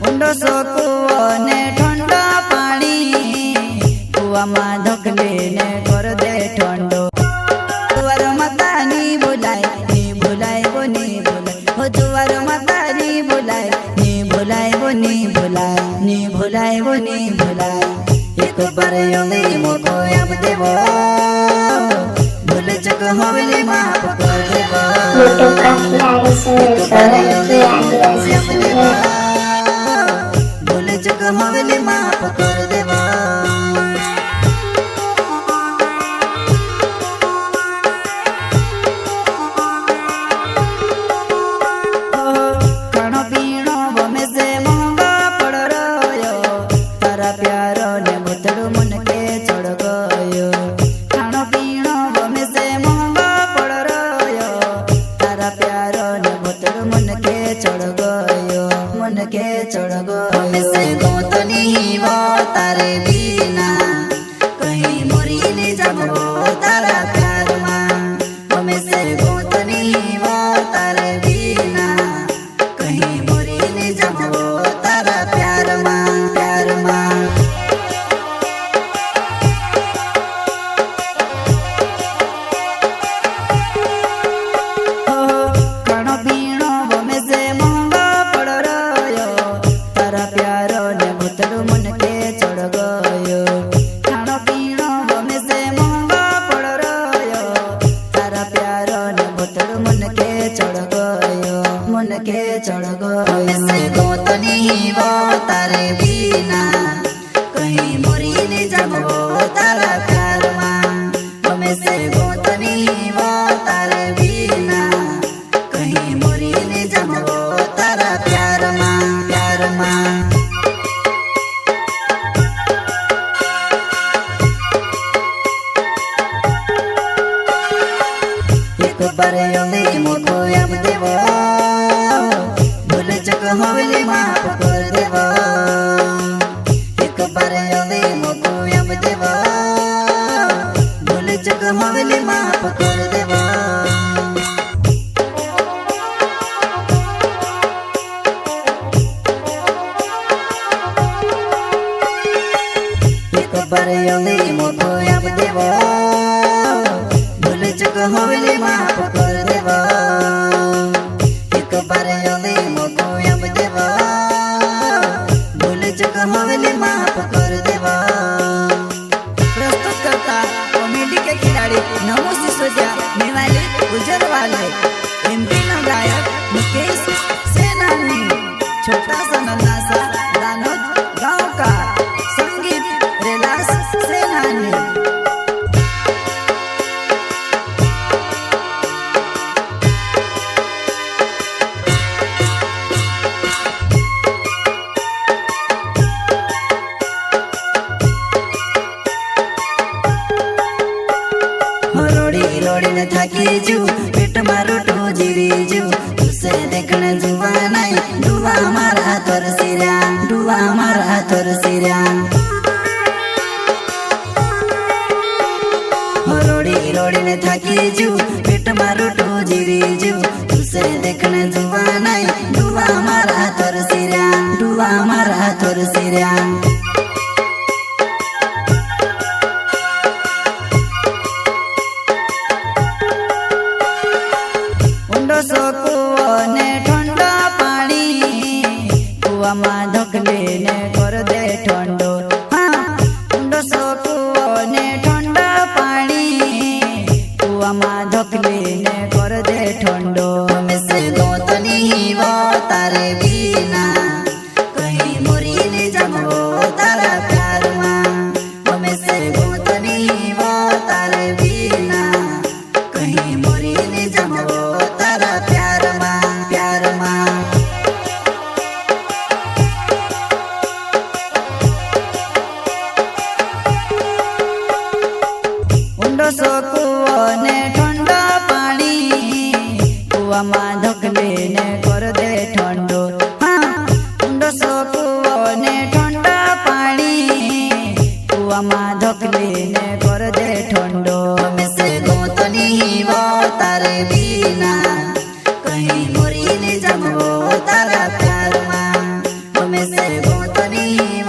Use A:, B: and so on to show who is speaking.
A: ઊંડો સો કૂવો ને ઠંડો પાણી કૂવામાં ધકલીને કર દે ઠંડો જુવાર માતા ની બોલાય વો ની બોલાય હો જુવાર માતા ની બોલાય વો ની બોલાય વો ની બોલાય એક બાર યોગી મોકો આપ દેવો ભૂલ ચક હવેલી માફ કર દેવો ભૂલ ચક હવેલી માફ કર દેવો ખાણો પીણો ગમે છે મોંઘો પડ રહ્યો તારા પ્યારો ને બતડું મન કે ચડ ગયો ખાણો પીણો ગમે છે મોંઘો પડ રહ્યો તારા પ્યારો ને બતડું મન કે ચડ ગયો ગમે છે ગોતની વો તારે બીના કहीं મોરીને જમવો તારા પ્યારમાં ગમે છે ગોતની વો તારે બીના કहीं મોરીને જમવો તારા પ્યારમાં ખાણો પીણો ગમે છે મોંઘો પડ રહ્યો તારા પ્યારો ને ભૂતડું મન કે ચડ ગયો ખાણો પીણો ગમે છે મોંઘો પડ રહ્યો તારા પ્યારો ને ભૂતડું મન કે ચડ ગયો ગમે છે ગોતની વો તારે બીના કहीं મોરીને જમવો તારા પ્યારમાં ગમે છે ગોતની વો તારે બીના કहीं મોરીને જમવો તારા પ્યારમાં એક બાર યોગી મોકો આપ દેવો ભૂલ ચક હવેલી માફ કર દેવો એક બાર યોગી મોકો આપ દેવો ભૂલ ચક હવેલી માફ કર દેવો એક બાર યોગી મોકો આપ દેવો ભૂલ ચક હવેલી માફ કર દેવો એક બાર યોગી મોકો આપ દેવો ભૂલ ચક હવેલી માફ કર દેવો प्रस्तुत करता कॉमेडी के खिलाड़ी नमो सिसोदिया निवाली गुजरवाले एमपी नो गायक मुकेश सेनानी छोटा सा नन्हा सा दानोद गाँव का संगीत रेलास सेनानी रोड़ी न थाकी जू पेट मारो टो जीरी जू तुसे देखने जुवा नहीं डुवा मारा तोर सिरा रोड़ी न थाकी जू पेट मारो टो जीरी जू तुसे देखने जुवा नहीं डुवा मारा तोर सिरा ઊંડો સો કૂવો ને ઠંડો પાણી કૂવામાં ધકલીને કર દે ઠંડો ઊંડો સો કૂવો ને ઠંડો પાણી કૂવામાં ધકલીને કર દે ઠંડો ગમે છે ગોતની વો તારે બીના કहीं મોરીને જમવો તારા પ્યારમાં ગમે છે ગોતની વો તારે બીના કहीं મોરીને જમવો તારા પ્યારમાં ઊંડો સો કૂવો ને ઠંડો પાણી કૂવામાં ધકલીને કર દે ઠંડો ઊંડો સો કૂવો ને ઠંડો પાણી કૂવામાં ધકલીને કર દે ઠંડો ગમે છે ગોતની વો તારે બીના કहीं મોરીને જમવો તારા પ્યારમાં ગમે છે ની